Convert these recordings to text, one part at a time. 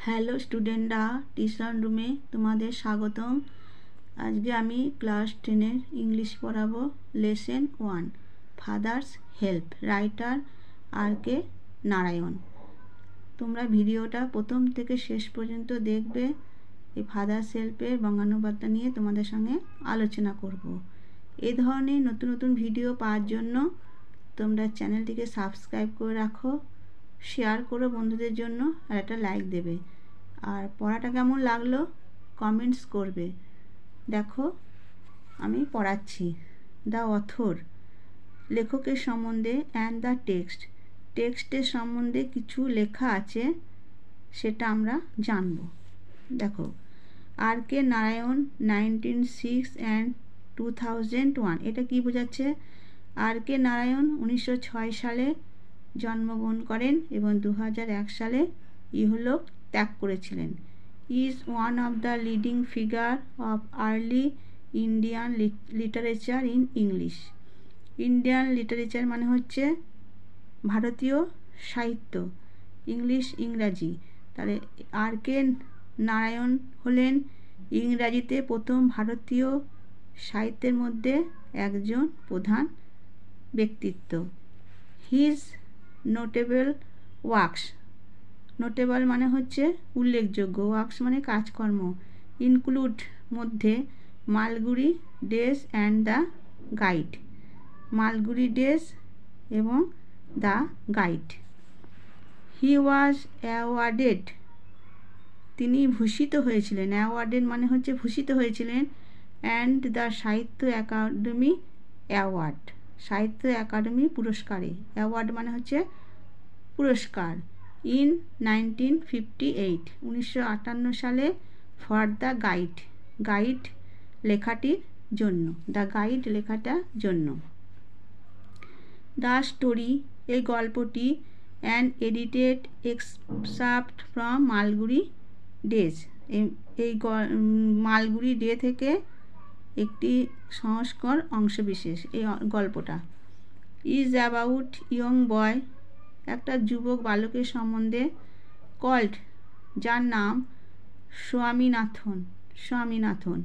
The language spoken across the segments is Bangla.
হ্যালো স্টুডেন্টরা, টিউশন রুমে তোমাদের স্বাগতম। আজকে আমি ক্লাস 10-এর ইংলিশ পড়াবো। Lesson 1, father's help, writer R K. Narayan. তোমরা ভিডিওটা প্রথম থেকে শেষ পর্যন্ত দেখবে। এই ফাদার্স হেল্পের বঙ্গানুবাদটা নিয়ে তোমাদের সঙ্গে আলোচনা করব। এই ধরনের নতুন নতুন ভিডিও পাওয়ার জন্য তোমরা চ্যানেলটিকে সাবস্ক্রাইব করে রাখো, শেয়ার করো বন্ধুদের জন্য, আর একটা লাইক দেবে। আর পড়াটা কেমন লাগলো কমেন্টস করবে। দেখো আমি পড়াচ্ছি। দ্য অথর, লেখকের সম্বন্ধে, অ্যান্ড দ্য টেক্সটের সম্বন্ধে কিছু লেখা আছে, সেটা আমরা জানব। দেখো, আর.কে. নারায়ণ 1906 অ্যান্ড 2001। এটা কি বোঝাচ্ছে? আর.কে. নারায়ণ 1906 সালে জন্মগ্রহণ করেন এবং 2001 সালে ইহলোক ত্যাগ করেছিলেন। Is one of the leading figure of early Indian literature in English. Indian literature মানে হচ্ছে ভারতীয় সাহিত্য, ইংরাজি। তাহলে আর.কে. নারায়ণ হলেন ইংরাজিতে প্রথম ভারতীয় সাহিত্যের মধ্যে একজন প্রধান ব্যক্তিত্ব। হিজ নোটেবল ওয়ার্কস, নোটেবল মানে হচ্ছে উল্লেখযোগ্য, ওয়ার্কস মানে কাজকর্ম, ইনক্লুড মধ্যে Malgudi Days and The Guide, Malgudi Days এবং The Guide. He was awarded, তিনি ভূষিত হয়েছিলেন, অ্যাওয়ার্ডেড মানে হচ্ছে ভূষিত হয়েছিলেন, and the Sahitya Akademi award, Sahitya Akademi পুরস্কারে, অ্যাওয়ার্ড মানে হচ্ছে পুরস্কার, ইন 1958, 1958 সালে, ফর দ্য গাইড লেখাটির জন্য, দ্য গাইড লেখাটার জন্য। দ্য স্টোরি, এই গল্পটি, an edited excerpt from Malgudi Days, এই মালগুড়ি ডে থেকে একটি সংস্কর অংশবিশেষ এই গল্পটা। ইজ অ্যাবাউট ইয়ং বয়, একটা যুবক বালকের সম্বন্ধে, কল্ড, যার নাম Swaminathan,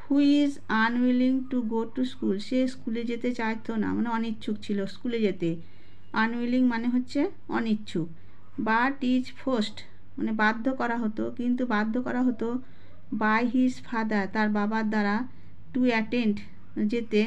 who is unwilling to go to school, সে স্কুলে যেতে চাইতো না, মানে অনিচ্ছুক ছিল স্কুলে যেতে। আনউইলিং মানে হচ্ছে অনিচ্ছুক। বাট ইজ ফোর্সড মানে বাধ্য করা হতো, কিন্তু বাধ্য করা হতো বাই হিজ ফাদার, তার বাবার দ্বারা, টু অ্যাটেন্ড যেতে,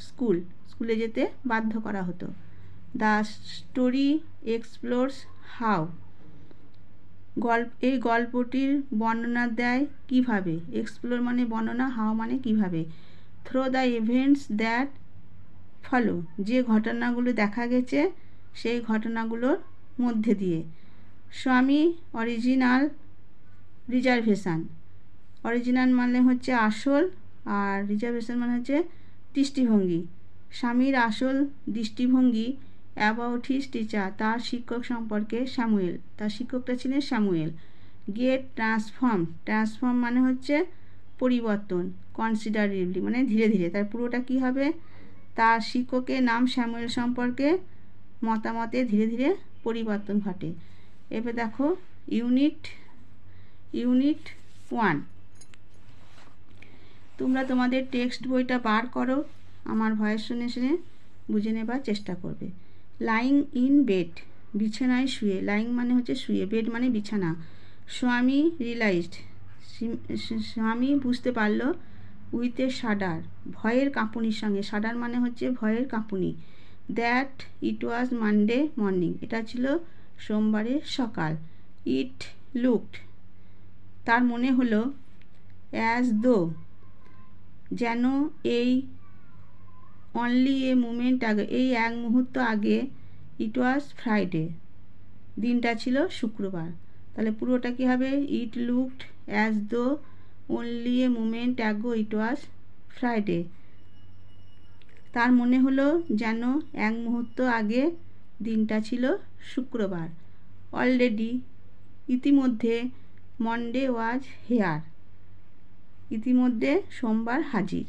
স্কুলে যেতে বাধ্য করা হতো। দ্য স্টোরি এক্সপ্লোরস হাউ, এই গল্পটির বর্ণনা দেয় কিভাবে, এক্সপ্লোর মানে বর্ণনা, হাউ মানে কিভাবে, through the events that follow, যে ঘটনাগুলো দেখা গেছে সেই ঘটনাগুলোর মধ্যে দিয়ে। স্বামী অরিজিনাল রিজার্ভেশন, অরিজিনাল মানে হচ্ছে আসল, আর রিজার্ভেশন মানে হচ্ছে দৃষ্টিভঙ্গি। স্বামীর আসল দৃষ্টিভঙ্গি অ্যাবাউট হিজ টিচার, তার শিক্ষক সম্পর্কে, স্যামুয়েল, তার শিক্ষকটা ছিলেন স্যামুয়েল। গেট ট্রান্সফর্ম মানে হচ্ছে পরিবর্তন, কনসিডারেবলি মানে ধীরে ধীরে, তার পুরোটা কি হবে, তার শিক্ষকের নাম স্যামুয়েল সম্পর্কে মতামতে ধীরে ধীরে পরিবর্তন ঘটে। এবার দেখো ইউনিট 1, তোমরা তোমাদের টেক্সট বইটা বার করো, আমার ভয়েস শুনে শুনে বুঝে নেবার চেষ্টা করবে। লাইং ইন বেড, বিছানায় শুয়ে, লাইং মানে হচ্ছে শুয়ে, বেড মানে বিছানা। স্বামী রিয়েলাইজড, স্বামী বুঝতে পারলো, উইথ এ শাডার, ভয়ের কাঁপুনির সঙ্গে, শাডার মানে হচ্ছে ভয়ের কাঁপুনি, that it was Monday morning, এটা ছিল সোমবারের সকাল। ইট লুকড, তার মনে হলো, অ্যাজ দো, যেন, এই অনলি এ মুমেন্ট আগে, এই এক মুহূর্ত আগে, ইট ওয়াজ ফ্রাইডে, দিনটা ছিল শুক্রবার। তাহলে পুরোটা কী হবে, it looked as though only a moment ago it was Friday, তার মনে হলো যেন এক মুহূর্ত আগে দিনটা ছিল শুক্রবার। অলরেডি, ইতিমধ্যে, মন্ডে ওয়াজ হেয়ার, ইতিমধ্যে সোমবার হাজির।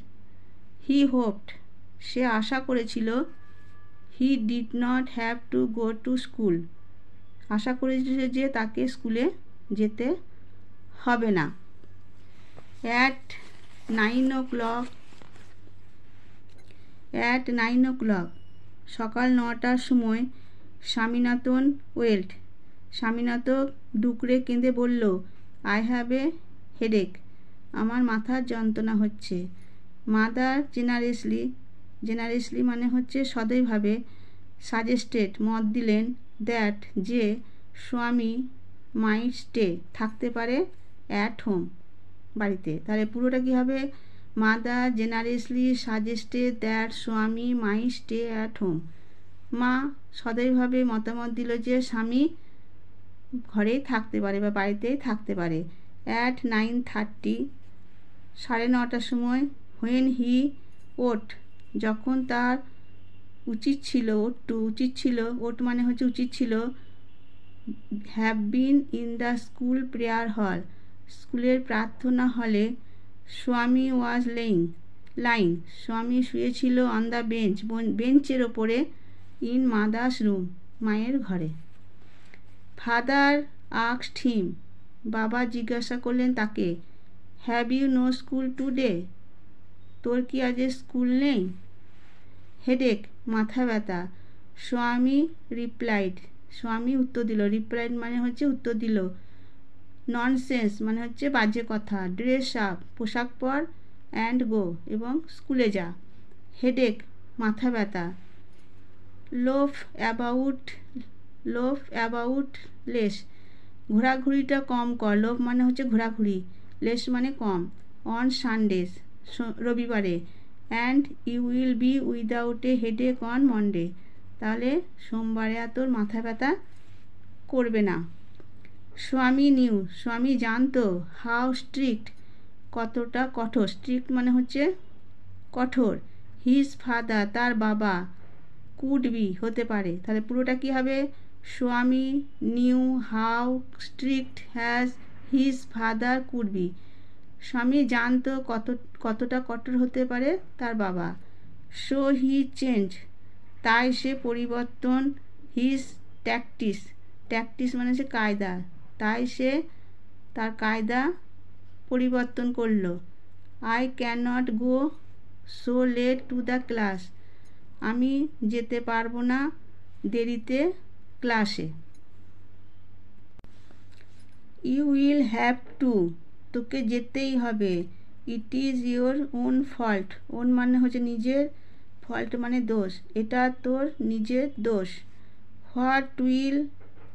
হি হোপড, সে আশা করেছিল, he did not have to go to school, আশা করেছিল যে তাকে স্কুলে যেতে হবে না। অ্যাট 9 o'clock সকাল 9টার সময় স্বামীনাথন ওয়েল্ট, স্বামীনাথন ডুকরে কেঁদে বলল, আই হ্যাভ এ হেডেক, আমার মাথার যন্ত্রণা হচ্ছে। মাদার জেনারেসলি মানে হচ্ছে সদয়ভাবে, সাজেস্টেড মত দিলেন, দ্যাট যে স্বামী মাইট স্টে থাকতে পারে অ্যাট হোম বাড়িতে। তাহলে পুরোটা কী হবে? মাদার জেনারেসলি সাজেস্টেড দ্যাট স্বামী মাইট স্টে অ্যাট হোম। মা সদয়ভাবে মতামত দিল যে স্বামী ঘরেই থাকতে পারে বা বাড়িতেই থাকতে পারে। অ্যাট 9:30 9:30 সময়, হোয়েন হি ওট যখন তার উচিত ছিল, ওট মানে হচ্ছে উচিত ছিল, have been in the school prayer হল, স্কুলের প্রার্থনা হলে, স্বামী ওয়াজ লাইং স্বামী শুয়েছিল, অন দ্য বেঞ্চের ওপরে, ইন মাদার্স রুম মায়ের ঘরে। ফাদার আস্কড হিম বাবা জিজ্ঞাসা করলেন তাকে, have you no school today, তোর কি আজ স্কুল নেই? হেডেক মাথা ব্যথা, স্বামী রিপ্লাইড স্বামী উত্তর দিল, রিপ্লাইড মানে হচ্ছে উত্তর দিল, ননসেন্স মানে হচ্ছে বাজে কথা, ড্রেস আপ পোশাক পর, অ্যান্ড গো এবং স্কুলে যা। হেডেক মাথা ব্যথা, লোফ অ্যাবাউট লেস ঘোরাঘুরিটা কম কর, লোভ মানে হচ্ছে ঘোরাঘুরি, লেস মানে কম, অন সানডেজ রবিবারে, and you will be without a headache on Monday, তাহলে সোমবারে আর তোর মাথা ব্যথা করবে না। স্বামী জানতো, হাউ স্ট্রিক্ট কতটা কঠোর, স্ট্রিক্ট মানে হচ্ছে কঠোর, হিজ ফাদার তার বাবা, কুড বি হতে পারে। তাহলে পুরোটা কী হবে? স্বামী new how strict has his father could be, স্বামী জানতো কতটা কঠোর হতে পারে তার বাবা। সো হি চেঞ্জ তাই সে পরিবর্তন, হিজ ট্যাকটিস মানে হচ্ছে কায়দা, তাই সে তার কায়দা পরিবর্তন করলো। I can not go so late to the class, আমি যেতে পারবো না দেরিতে ক্লাসে। ইউ উইল হ্যাভ টু তোকে যেতেই হবে, it is your own fault, own মানে হচ্ছে নিজের, ফল্ট মানে দোষ, এটা তোর নিজের দোষ। What will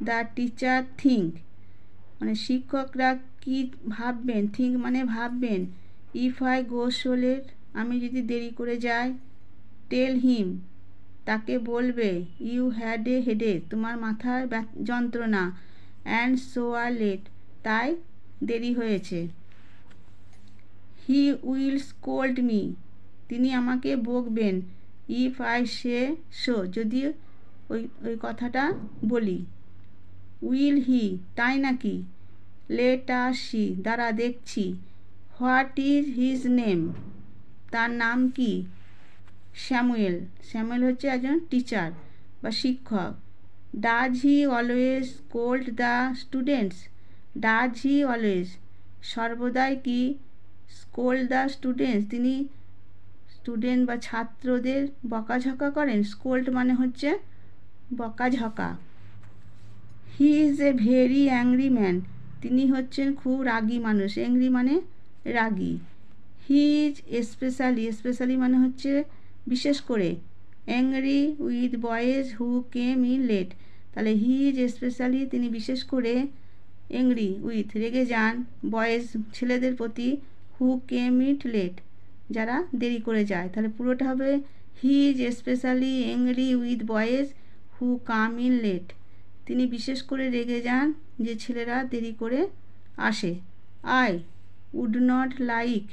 the teacher think মানে শিক্ষকরা কি ভাববেন, থিঙ্ক মানে ভাববেন, if I go so late আমি যদি দেরি করে যাই। টেল হিম তাকে বলবে, ইউ হ্যাড এ হেডেক তোমার মাথার যন্ত্রণা, অ্যান্ড সো আর লেট তাই দেরি হয়েছে। হি উইল স্কোল্ড মি তিনি আমাকে বকবেন, ইফ আই সে সো যদি ওই কথাটা বলি। উইল হি তাই নাকি, লেট আস সি দাঁড়া দেখছি। হোয়াট ইজ হিজ নেম তার নাম কি? স্যামুয়েল হচ্ছে একজন টিচার বা শিক্ষক। Does he always scold the students, does he always সর্বদাই কি, স্কোল্ড দ্য স্টুডেন্টস তিনি স্টুডেন্ট বা ছাত্রদের বকাঝকা করেন, স্কোল্ড মানে হচ্ছে বকাঝকা। He is a very angry man তিনি হচ্ছেন খুব রাগী মানুষ, অ্যাংরি মানে রাগী। হি ইজ স্পেশালি মানে হচ্ছে বিশেষ করে, angry with boys who came in late, তাহলে হি ইজ স্পেশালি তিনি বিশেষ করে, অ্যাংরি উইথ রেগে যান, বয়েজ ছেলেদের প্রতি, হু কেম ইট লেট যারা দেরি করে যায়। তাহলে পুরোটা হবে he is specially angry with boys who come in late, তিনি বিশেষ করে রেগে যান যে ছেলেরা দেরি করে আসে। আই উড নট লাইক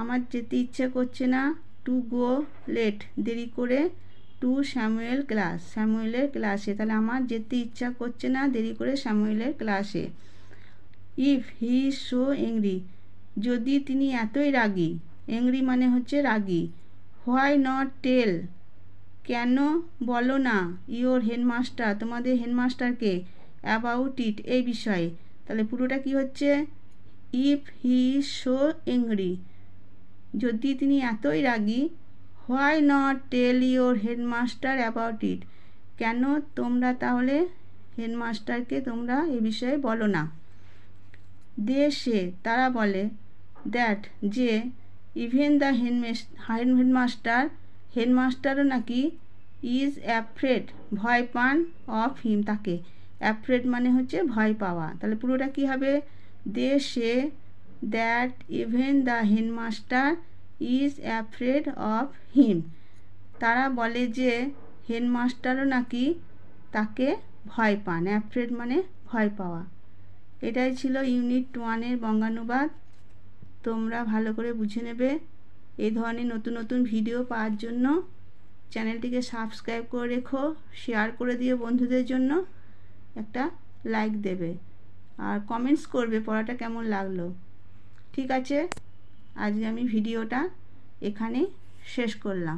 আমার যেতে ইচ্ছে করছে না, টু গো লেট দেরি করে, টু স্যামুয়েলের ক্লাসে, তাহলে আমার যেতে ইচ্ছা করছে না দেরি করে স্যামুয়েলের ক্লাসে। If he is so angry যদি তিনি এতই রাগী, অ্যাংরি মানে হচ্ছে রাগী। হোয়াই নট টেল কেন বলো না, ইয়োর হেডমাস্টার তোমাদের হেডমাস্টারকে, অ্যাবাউট ইট এই বিষয়ে, তাহলে পুরোটা কি হচ্ছে, if he is so angry, যদি তিনি এতই রাগী, why not tell your headmaster about it, কেন তোমরা তাহলে হেডমাস্টারকে তোমরা এ বিষয়ে বলো না। দে সে, তারা বলে, দ্যাট যে, ইভেন দ্য হেডমাস্টার, হেডমাস্টারও নাকি, ইজ অ্যাফ্রেড, ভয় পান, অফ হিম, তাকে। অ্যাফ্রেড মানে হচ্ছে ভয় পাওয়া। তাহলে পুরোটা কি হবে, they say that even the headmaster is afraid of him, তারা বলে যে হেডমাস্টারও নাকি তাকে ভয় পান। অ্যাফ্রেড মানে ভয় পাওয়া। এটাই ছিল ইউনিট 1-এর বঙ্গানুবাদ। তোমরা ভালো করে বুঝে নেবে। এই ধরনের নতুন নতুন ভিডিও পাওয়ার জন্য চ্যানেলটিকে সাবস্ক্রাইব করে রেখো, শেয়ার করে দিও বন্ধুদের জন্য, একটা লাইক দেবে আর কমেন্টস করবে পড়াটা কেমন লাগলো। ঠিক আছে, আজকে আমি ভিডিওটা এখানেই শেষ করলাম।